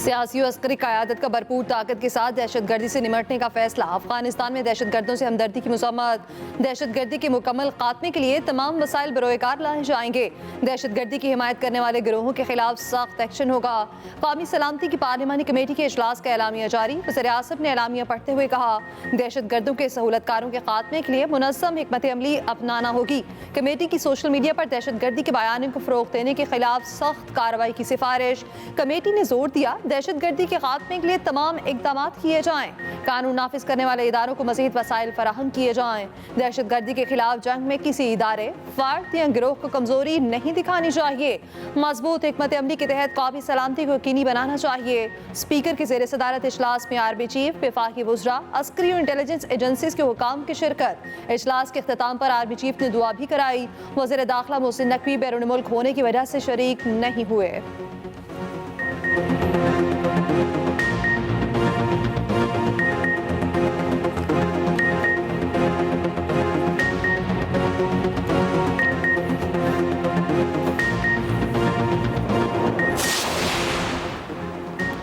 सियासी और अस्करी क़यादत का भरपूर ताकत के साथ दहशतगर्दी से निमटने का फैसला। अफगानिस्तान में दहशतगर्दों से हमदर्दी की मज़म्मत। दहशतगर्दी के मुकम्मल खात्मे के लिए तमाम वसाइल बरोएकार लाए जाएंगे। दहशतगर्दी की हिमायत करने वाले गिरोहों के खिलाफ सख्त एक्शन होगा। कौमी सलामती की पार्लिमानी कमेटी के इजलास का एलामिया जारी। वज़ीर-ए-आज़म ने एलामिया पढ़ते हुए कहा, दहशतगर्दों के सहूलतकारों के खात्मे के लिए मुनज़्ज़म हिकमत अमली अपनाना होगी। कमेटी की सोशल मीडिया पर दहशतगर्दी के बयानों को फ़रोग़ देने के खिलाफ सख्त कार्रवाई की सिफारिश। कमेटी ने जोर दिया, दहशतगर्दी के खात्मे के लिए तमाम इक़दाम किए जाएं। कानून नाफिज करने वाले इदारों को मज़ीद वसाइल फराहम किए जाएं। दहशतगर्दी के खिलाफ जंग में किसी इदारे, फर्द या गिरोह को कमजोरी नहीं दिखानी चाहिए। मजबूत हिकमत अमली के तहत कौमी सलामती को यकीनी बनाना चाहिए। स्पीकर के ज़ेर सदारत इजलास में आर्मी चीफ, वफाकी वज़रा, अस्करी और इंटेलिजेंस एजेंसीज के हुकाम की शिरकत। इजलास के अख्ताम पर आर्मी चीफ ने दुआ भी कराई। वज़ीर दाखिला मोहसिन नकवी बैरून मुल्क होने की वजह से शरीक नहीं हुए।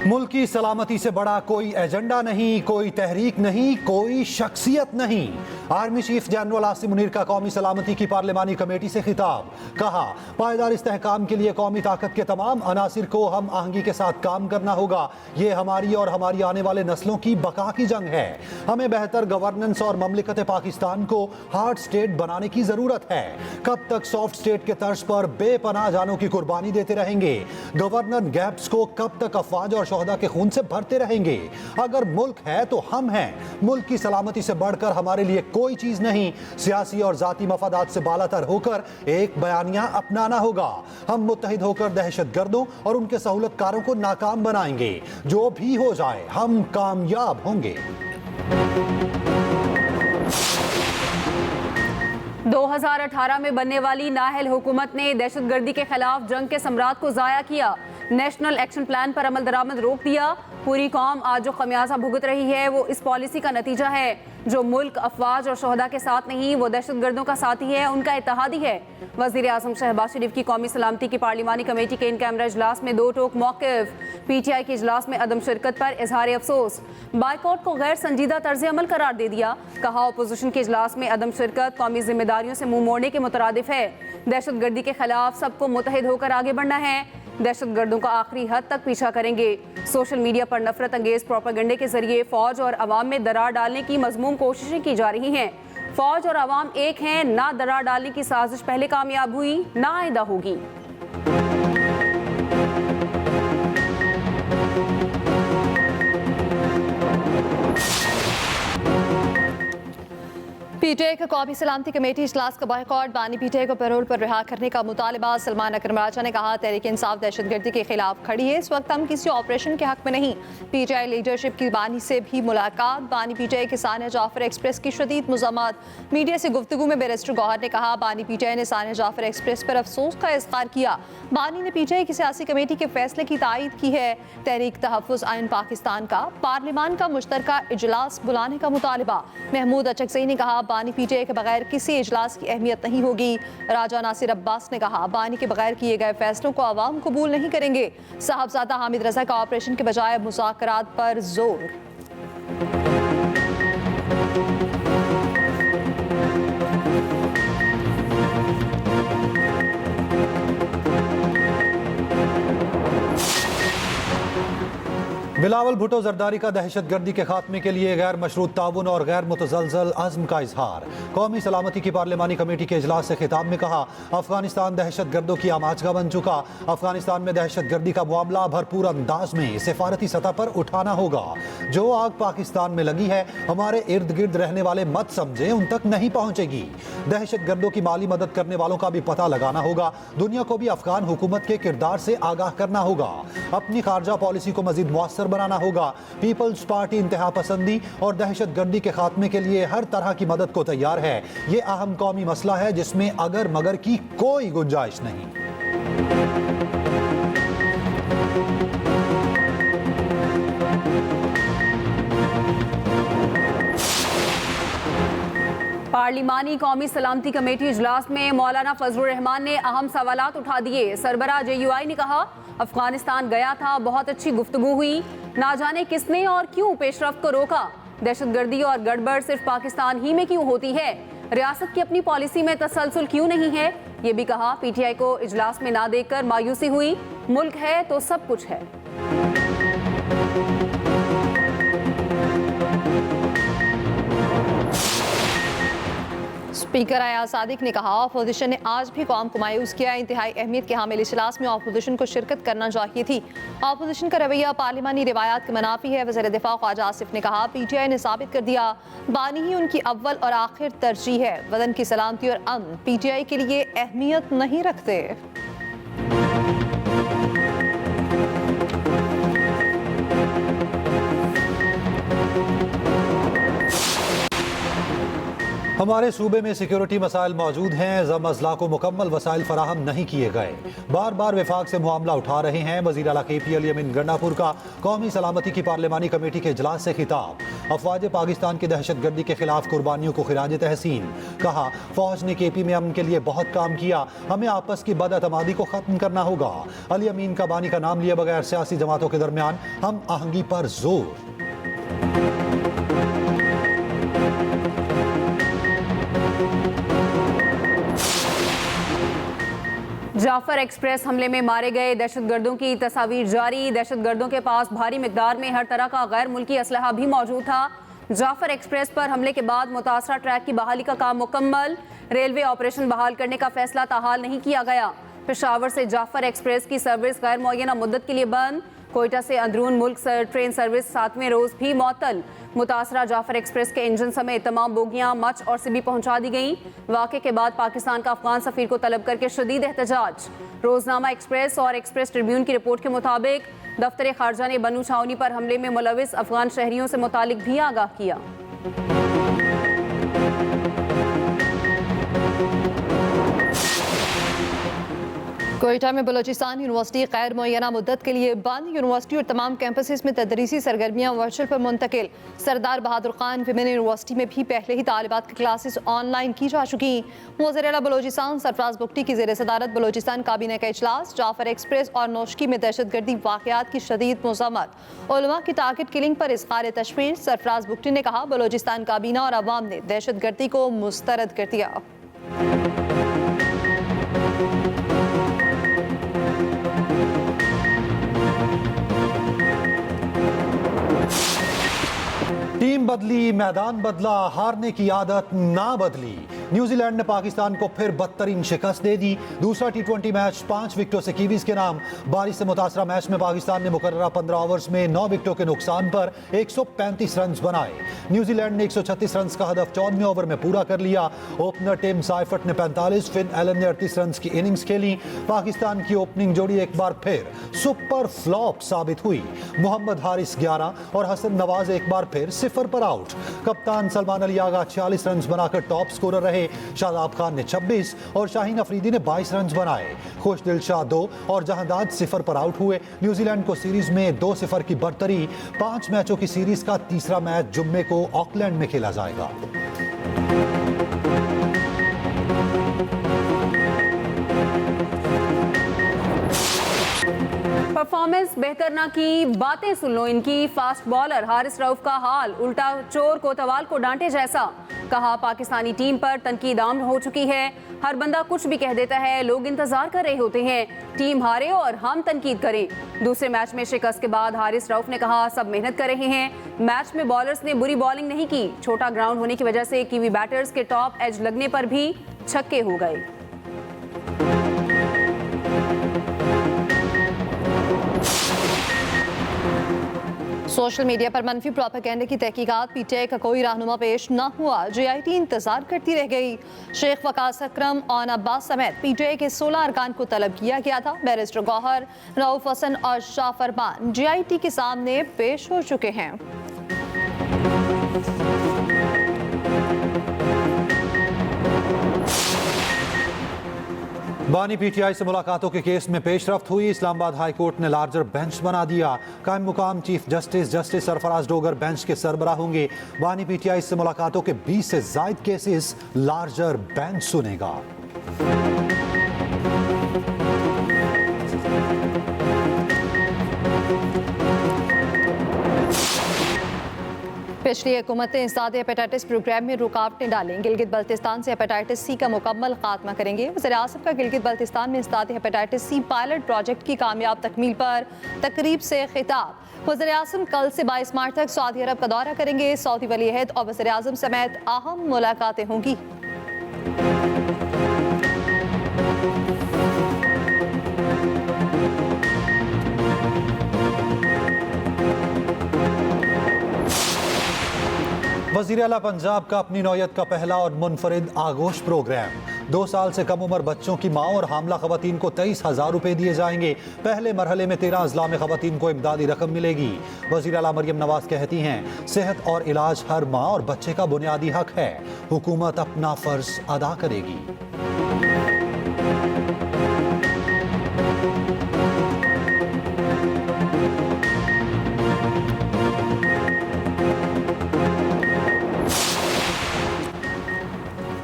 मुल्क की सलामती से बड़ा कोई एजेंडा नहीं, कोई तहरीक नहीं, कोई शख्सियत नहीं। Army chief general Asim Munir का कौमी सलामती की पार्लिमानी कमेटी से खिताब। कहा, पायदार इस्तेहकाम के लिए कौमी ताकत के तमाम अनासिर को हम आहंगी के साथ काम करना होगा। ये हमारी और हमारी आने वाले नस्लों की बका की जंग है। हमें बेहतर गवर्नेंस और ममलिकत पाकिस्तान को हार्ड स्टेट बनाने की जरूरत है। कब तक सॉफ्ट स्टेट के तर्ज पर बेपनाह जानों की कुर्बानी देते रहेंगे? गवर्नर गैप्स को कब तक अफवाज और शोहदा के खून से भरते रहेंगे? अगर मुल्क है तो हम हैं। मुल्क की सलामती से बढ़कर हमारे लिए कोई चीज नहीं। सियासी और जाती मफादात से बालातर होकर एक बयानिया अपनाना होगा। हम मुत्तहिद होकर दहशतगर्दों और उनके सहूलतकारों को नाकाम बनाएंगे। जो भी हो जाए, हम कामयाब होंगे। 2018 में बनने वाली नाहल हुकूमत ने दहशतगर्दी के खिलाफ जंग के सम्राट को जाया किया। नेशनल एक्शन प्लान पर अमल दरामद रोक दिया। पूरी कौम आज जो खमियाजा भुगत रही है वो इस पॉलिसी का नतीजा है। जो मुल्क अफवाज और शोहदा के साथ नहीं, वो दहशतगर्दों का साथी है, उनका इत्तेहादी है। वज़ीर-ए-आज़म शहबाज शरीफ की कौमी सलामती की पार्लिमानी कमेटी के इन कैमरा इजलास में दो टोक मौक़िफ़। PTI के इजलास में अदम शिरकत पर इजहार अफसोस। बाइकॉट को गैर संजीदा तर्ज अमल करार दे दिया। कहा, अपोजिशन के इजलास में अदम शिरकत कौमी जिम्मेदारियों से मुंह मोड़ने के मुतरादिफ है। दहशतगर्दी के खिलाफ सबको मुत्तहिद होकर आगे बढ़ना है। दहशतगर्दों का आखिरी हद तक पीछा करेंगे। सोशल मीडिया पर नफरत अंगेज प्रोपेगेंडे के जरिए फौज और अवाम में दरार डालने की मजमूम कोशिशें की जा रही हैं। फौज और अवाम एक हैं। ना दरार डालने की साजिश पहले कामयाब हुई, ना आइंदा होगी। PTI का कौमी सलामती कमेटी इजलास का बायकॉट। बानी PTI को पैरोल पर रिहा करने का मुतालबा। सलमान अकरम राजा ने कहा, तहरीक इंसाफ दहशतगर्दी के खिलाफ खड़ी है। इस वक्त हम किसी ऑपरेशन के हक में नहीं। PTI लीडरशिप की बानी से भी मुलाकात। बानी PTI के सानिया जाफर एक्सप्रेस की शदीद मज़म्मत। मीडिया से गुफ्तगू में बैरिस्टर गौहर ने कहा, बानी PTI ने सानिया जाफर एक्सप्रेस पर अफसोस का इज़हार किया। बानी ने PTI की सियासी कमेटी के फैसले की तायद की है। तहरीक तहफ़्फ़ुज़ आइन पाकिस्तान का पार्लिमान का मुश्तरका इजलास बुलाने का मुतालबा। महमूद अचकज़ई ने कहा, बानी PTI के बगैर किसी इजलास की अहमियत नहीं होगी। राजा नासिर अब्बास ने कहा, बानी के बगैर किए गए फैसलों को अवाम कबूल नहीं करेंगे। साहबजादा हामिद रजा का ऑपरेशन के बजाय मुज़ाकरात पर जोर। बिलावल भुट्टो जरदारी का दहशतगर्दी के खात्मे के लिए गैर मशरूत ताउन और गैर मुतज़लज़ल अज़्म का इजहार। कौमी सलामती की पार्लिमानी कमेटी के इजलास से खिताब में कहा, अफगानिस्तान दहशतगर्दों की आमाजगा बन चुका। अफगानिस्तान में दहशतगर्दी का मामला भरपूर अंदाज में सिफारती सतह पर उठाना होगा। जो आग पाकिस्तान में लगी है, हमारे इर्द गिर्द रहने वाले मत समझे, उन तक नहीं पहुंचेगी। दहशतगर्दों की माली मदद करने वालों का भी पता लगाना होगा। दुनिया को भी अफगान हुकूमत के किरदार से आगाह करना होगा। अपनी खारजा पॉलिसी को मजीद मुअस्सर बनाना होगा। पीपल्स पार्टी इंतहा पसंदी और दहशतगर्दी के खात्मे के लिए हर तरह की मदद को तैयार है। ये अहम कौमी मसला है जिसमें अगर मगर की कोई गुंजाइश नहीं। पार्लिमानी कौमी सलामती कमेटी इजलास में मौलाना फजलुर रहमान ने अहम सवालात उठा दिए। सरबराह JUI ने कहा, अफगानिस्तान गया था, बहुत अच्छी गुफ्तगू हुई, ना जाने किसने और क्यों पेशरफ्त को रोका। दहशतगर्दी और गड़बड़ सिर्फ पाकिस्तान ही में क्यों होती है, रियासत की अपनी पॉलिसी में तसलसल क्यों नहीं है। ये भी कहा, PTI को इजलास में ना देखकर मायूसी हुई, मुल्क है तो सब कुछ है। स्पीकर अयाज सादिक ने कहा, अपोजिशन ने आज भी कौम को मायूस किया। इंतहाई अहमियत के हामिल इजलास में अपोजिशन को शिरकत करना चाहिए थी। अपोजिशन का रवैया पार्लिमानी रिवायात के मनाफी है। वज़ीर दिफा ख्वाजा आसिफ ने कहा, PTI ने साबित कर दिया बानी ही उनकी अव्वल और आखिर तरजीह है। वतन की सलामती और अमन PTI के लिए अहमियत नहीं रखते। हमारे सूबे में सिक्योरिटी मसाइल मौजूद हैं, ज़म अज़ला को मुकम्मल वसाइल फराहम नहीं किए गए। बार बार विफाक से मामला उठा रहे हैं। वज़ीर आला KP अली अमीन गंडापुर का कौमी सलामती की पार्लिमानी कमेटी के इजलास से खिताब। अफवाज पाकिस्तान की दहशतगर्दी के खिलाफ कुर्बानियों को खिराज तहसीन। कहा, फौज ने KP में अमन के लिए बहुत काम किया, हमें आपस की बदअतमादी को ख़त्म करना होगा। अली अमीन का बानी का नाम लिए बगैर सियासी जमातों के दरमियान हम आहंगी पर जोर। जाफर एक्सप्रेस हमले में मारे गए दहशतगर्दों की तस्वीर जारी। दहशतगर्दों के पास भारी मिकदार में हर तरह का गैर मुल्की असलहा भी मौजूद था। जाफर एक्सप्रेस पर हमले के बाद मुतासरा ट्रैक की बहाली का काम मुकम्मल। रेलवे ऑपरेशन बहाल करने का फैसला ताहाल नहीं किया गया। पेशावर से जाफर एक्सप्रेस की सर्विस गैर मुअय्यना मुद्दत के लिए बंद। कोयटा से अंदरून मुल्क ट्रेन सर्विस 7वें रोज भी मुअत्तल। मुतासरा जाफर एक्सप्रेस के इंजन समेत तमाम बोगियां मच और सिबी पहुंचा दी गईं। वाक़े के बाद पाकिस्तान का अफगान सफीर को तलब करके शदीद एहतजाज। रोजनामा एक्सप्रेस और एक्सप्रेस ट्रिब्यून की रिपोर्ट के मुताबिक दफ्तर खारजा ने बनू छावनी पर हमले में मुलविस अफगान शहरियों से मुतालिक भी आगाह किया। कोयटा में बलोचिस्तान यूनिवर्सिटी गैर मुअय्यना मुद्दत के लिए बंद। यूनिवर्सिटी और तमाम कैंपसेस में तदरीसी सरगर्मियाँ वर्चुअल पर मुंतकिल। सरदार बहादुर खान विमेन यूनिवर्सिटी में भी पहले ही तालिबात की क्लासेस ऑनलाइन की जा चुकी। वज़ीर आला बलोचिस्तान सरफराज बुगटी की ज़ेर सदारत बलोचिस्तान काबीना का इजलास। जाफर एक्सप्रेस और नौशकी में दहशतगर्दी वाक़यात की शदीद मज़म्मत। उलमा की टारगेट किलिंग पर इज़हार तशवीश। सरफराज बुगटी ने कहा, बलोचिस्तान काबीना और अवाम ने दहशतगर्दी को मुस्तरद कर दिया। टीम बदली, मैदान बदला, हारने की आदत ना बदली। न्यूजीलैंड ने पाकिस्तान को फिर बदतरीन शिकस्त दे दी। दूसरा T20 मैच 5 विकेटों से कीवीज के नाम। बारिश से मुतासरा मैच में पाकिस्तान ने मुकर्ररा 15 ओवर्स में 9 विकेटों के नुकसान पर 135 रन बनाए। न्यूजीलैंड ने 136 रन का हदफ 54वें ओवर में पूरा कर लिया। ओपनर टिम साइफर्ट ने 45, फिन एलन ने 38 रन की इनिंग्स खेली। पाकिस्तान की ओपनिंग जोड़ी एक बार फिर सुपर फ्लॉप साबित हुई। मोहम्मद हारिस 11 और हसन नवाज एक बार फिर 0 पर आउट। कप्तान सलमान अली आगा 46 रन बनाकर टॉप स्कोरर रहे। शादाब खान ने 26 और शाहीन अफरीदी ने 22 रन बनाए। खुशदिल शाह 2 और जहांदाद 0 पर आउट हुए। न्यूजीलैंड को सीरीज में 2-0 की बढ़तरी। 5 मैचों की सीरीज का तीसरा मैच जुम्मे को ऑकलैंड में खेला जाएगा। परफॉर्मेंस बेहतर ना की, बातें सुन लो इनकी। फास्ट बॉलर हारिस रऊफ का हाल उल्टा चोर कोतवाल को डांटे जैसा। कहा, पाकिस्तानी टीम पर तनकीद आम हो चुकी है। हर बंदा कुछ भी कह देता है, लोग इंतजार कर रहे होते हैं टीम हारे और हम तनकीद करें। दूसरे मैच में शिकस्त के बाद हारिस रऊफ ने कहा, सब मेहनत कर रहे हैं। मैच में बॉलर्स ने बुरी बॉलिंग नहीं की। छोटा ग्राउंड होने की वजह से कीवी बैटर्स के टॉप एज लगने पर भी छक्के हो गए। सोशल मीडिया पर मनफी प्रोपेगेंडा की तहकीकात। PTI का कोई रहनुमा पेश न हुआ। JIT इंतजार करती रह गई। शेख वकास अकरम और अब्बास समेत PTI के 16 अरकान को तलब किया गया था। बैरिस्टर गौहर, रऊफ हसन और शाह फरमान JIT के सामने पेश हो चुके हैं। बानी पीटीआई से मुलाकातों के केस में पेशरफ्त हुई। इस्लामाबाद हाई कोर्ट ने लार्जर बेंच बना दिया। कायम मुकाम chief justice Sarfaraz Dogar bench के सरबराह होंगे। बानी पीटीआई से मुलाकातों के 20 से जायद केसेस लार्जर बेंच सुनेगा। पिछली हुकूमतें इंसदाद हेपेटाइटिस प्रोग्राम में रुकावटें डालें। गिलगित बल्तिस्तान से हेपेटाइटिस सी का मुकम्मल खात्मा करेंगे। वज़ीर-ए-आज़म का गिलगित बल्तिस्तान में इंसदाद हेपेटाइटिस सी पायलट प्रोजेक्ट की कामयाब तकमील पर तकरीब से खिताब। वज़ीर-ए-आज़म कल से 22 मार्च तक सऊदी अरब का दौरा करेंगे। सऊदी वली-अहद और वज़ीर-ए-आज़म समेत अहम मुलाकातें होंगी। वज़ीर आला पंजाब का अपनी नौयत का पहला और मुनफरिद आगोश प्रोग्राम। 2 साल से कम उम्र बच्चों की माँ और हामला खवातीन को 23,000 रुपए दिए जाएंगे। पहले मरहले में 13 अजला में खवातीन को इमदादी रकम मिलेगी। वज़ीर आला मरियम नवाज कहती हैं, सेहत और इलाज हर माँ और बच्चे का बुनियादी हक है। हुकूमत अपना फर्ज अदा करेगी।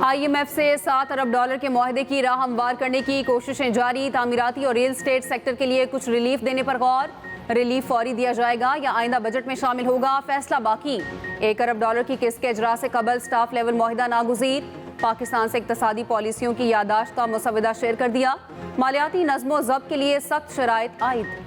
IMF से $7 अरब के मुआहदे की राह हमवार करने की कोशिशें जारी। तामीराती और रियल स्टेट सेक्टर के लिए कुछ रिलीफ देने पर गौर। रिलीफ फौरी दिया जाएगा या आइंदा बजट में शामिल होगा, फैसला बाकी। $1 अरब की किस्त के इजरा से कबल स्टाफ लेवल मुआहदा नागुज़ीर। पाकिस्तान से इक्तसादी पॉलिसियों की यादाश्त का मुसवदा शेयर कर दिया। मालियाती नज़्मो ज़ब्त के लिए सख्त शराइत आयद।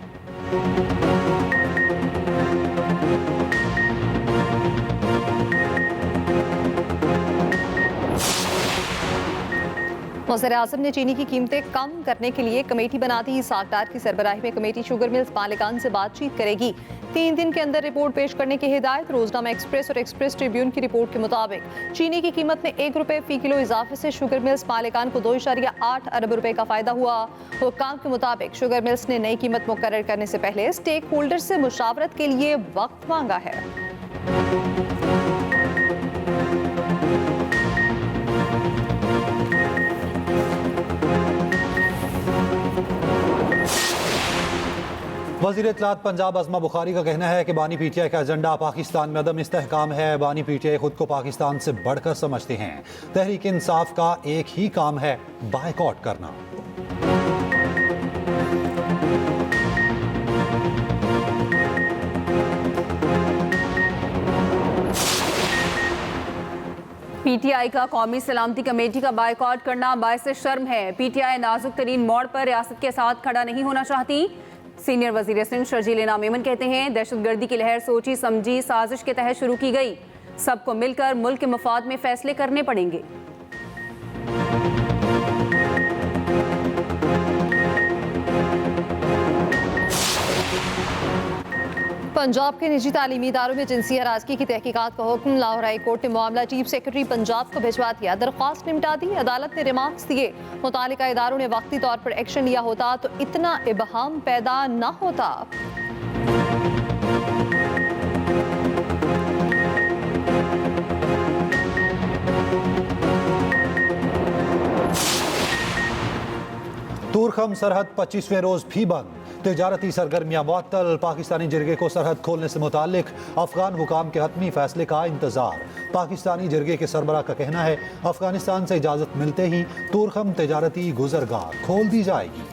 वज़ीर-ए-आज़म ने चीनी की कीमतें कम करने के लिए कमेटी बना दी। सागटार की सरबराही में कमेटी शुगर मिल्स मालिकान से बातचीत करेगी। 3 दिन के अंदर रिपोर्ट पेश करने की हिदायत। रोजनामा एक्सप्रेस और एक्सप्रेस ट्रिब्यून की रिपोर्ट के मुताबिक चीनी की कीमत में ₹1 फी किलो इजाफे से शुगर मिल्स मालिकान को 2.8 अरब रुपए का फायदा हुआ। हुक्काम के मुताबिक शुगर मिल्स ने नई कीमत मुकर्रर करने से पहले स्टेक होल्डर से मुशावरत के लिए वक्त मांगा है। वज़ीर इत्तलात पंजाब अज़मा बुखारी का कहना है कि बानी पीटीआई का एजेंडा पाकिस्तान में अदम इस्तेहकाम है। बानी पीटीआई खुद को पाकिस्तान से बढ़कर समझते हैं। तहरीक इंसाफ का एक ही काम है, बायकॉट करना। PTI का कौमी सलामती कमेटी का बायकॉट करना बायसे शर्म है। PTI नाजुक तरीन मोड़ पर रियासत के साथ खड़ा नहीं होना चाहती। सीनियर वजीर सिंध शर्जील इनाम मेमन कहते हैं, दहशतगर्दी की लहर सोची समझी साजिश के तहत शुरू की गई। सबको मिलकर मुल्क के मफाद में फैसले करने पड़ेंगे। पंजाब के निजी तालीमी इदारों में जिनसी हरासगी की तहकीकात का हुक्म। लाहौर हाई कोर्ट ने मामला चीफ सेक्रेटरी पंजाब को भिजवा दिया। दरख्वास्त निपटा दी। अदालत ने रिमार्क्स दिए। मुतालिका इदारों ने वक्ती तौर पर एक्शन लिया होता तो इतना इबहाम पैदा न होता। तूरखम सरहद 25वें रोज भी बंद। तिजारती सरगर्मियां मुअत्तल। पाकिस्तानी जिरगे को सरहद खोलने से मुतालिक अफगान हुकाम के हतमी फैसले का इंतजार। पाकिस्तानी जिरगे के सरबराह का कहना है, अफगानिस्तान से इजाजत मिलते ही तूरखम तिजारती गुजरगाह खोल दी जाएगी।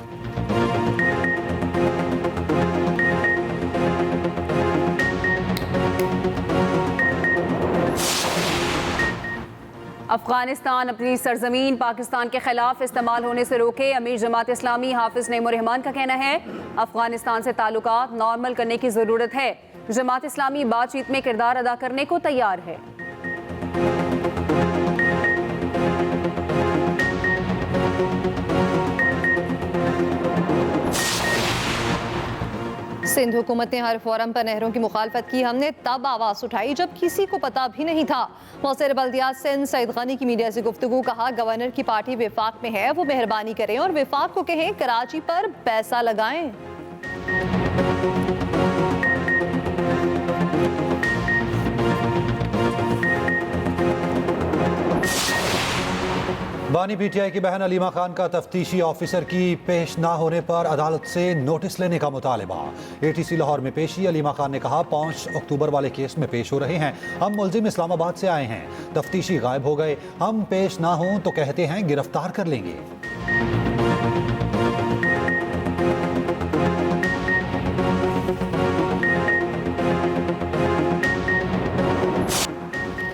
अफगानिस्तान अपनी सरजमीन पाकिस्तान के खिलाफ इस्तेमाल होने से रोके। अमीर जमात इस्लामी हाफिज नईमुर रहमान का कहना है, अफगानिस्तान से ताल्लुकात नॉर्मल करने की जरूरत है। जमात इस्लामी बातचीत में किरदार अदा करने को तैयार है। सिंध हुकूमत ने हर फोरम पर नहरों की मुखालफत की। हमने तब आवाज़ उठाई जब किसी को पता भी नहीं था। मौसर बल्दियात सिंध सईद गनी की मीडिया से गुफ्तगू। कहा, गवर्नर की पार्टी विफाक में है, वो मेहरबानी करें और विफाक को कहें कराची पर पैसा लगाएं। बानी पीटीआई की बहन अलीमा खान का तफ्तीशी ऑफिसर की पेश ना होने पर अदालत से नोटिस लेने का मुतालिबा। एटीसी लाहौर में पेशी। अलीमा खान ने कहा 5 अक्टूबर वाले केस में पेश हो रहे हैं। हम मुलजिम इस्लामाबाद से आए हैं, तफ्तीशी गायब हो गए, हम पेश ना हों तो कहते हैं गिरफ्तार कर लेंगे।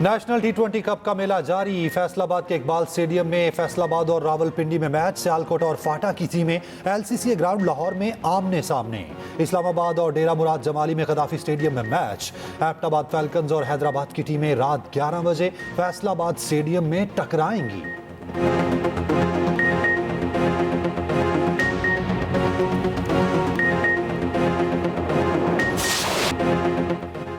नेशनल T20 कप का मेला जारी। फैसलाबाद के इकबाल स्टेडियम में फैसलाबाद और रावलपिंडी में मैच। सियालकोट और फाटा की टीमें LCCA ग्राउंड लाहौर में आमने सामने। इस्लामाबाद और डेरा मुराद जमाली में कदाफी स्टेडियम में मैच। एबटाबाद फैल्कन्स और हैदराबाद की टीमें रात 11 बजे फैसलाबाद स्टेडियम में टकराएंगी।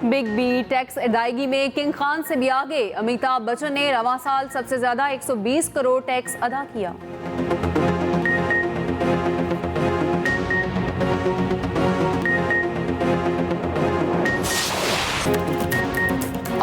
बिग बी टैक्स अदायगी में किंग खान से भी आगे। अमिताभ बच्चन ने रवां साल सबसे ज्यादा 120 करोड़ टैक्स अदा किया।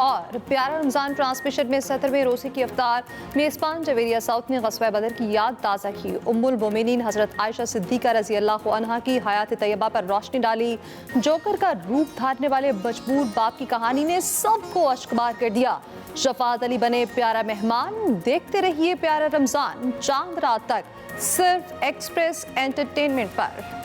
और प्यारा रमजान ट्रांसमिशन में 17वें रोज़े की अफ्तार मेज़बान जवेरिया साउथ ने ग़ज़वा बदर की याद ताज़ा की। उम्मुल मोमिनीन हज़रत आयशा सिद्दीक़ा रज़ी अल्लाह अन्हा की हयात तैयबा पर रोशनी डाली। जोकर का रूप धारने वाले मजबूर बाप की कहानी ने सबको अश्कबार कर दिया। शफात अली बने प्यारा मेहमान। देखते रहिए प्यारा रमजान चांद रात तक, सिर्फ एक्सप्रेस एंटरटेनमेंट पर।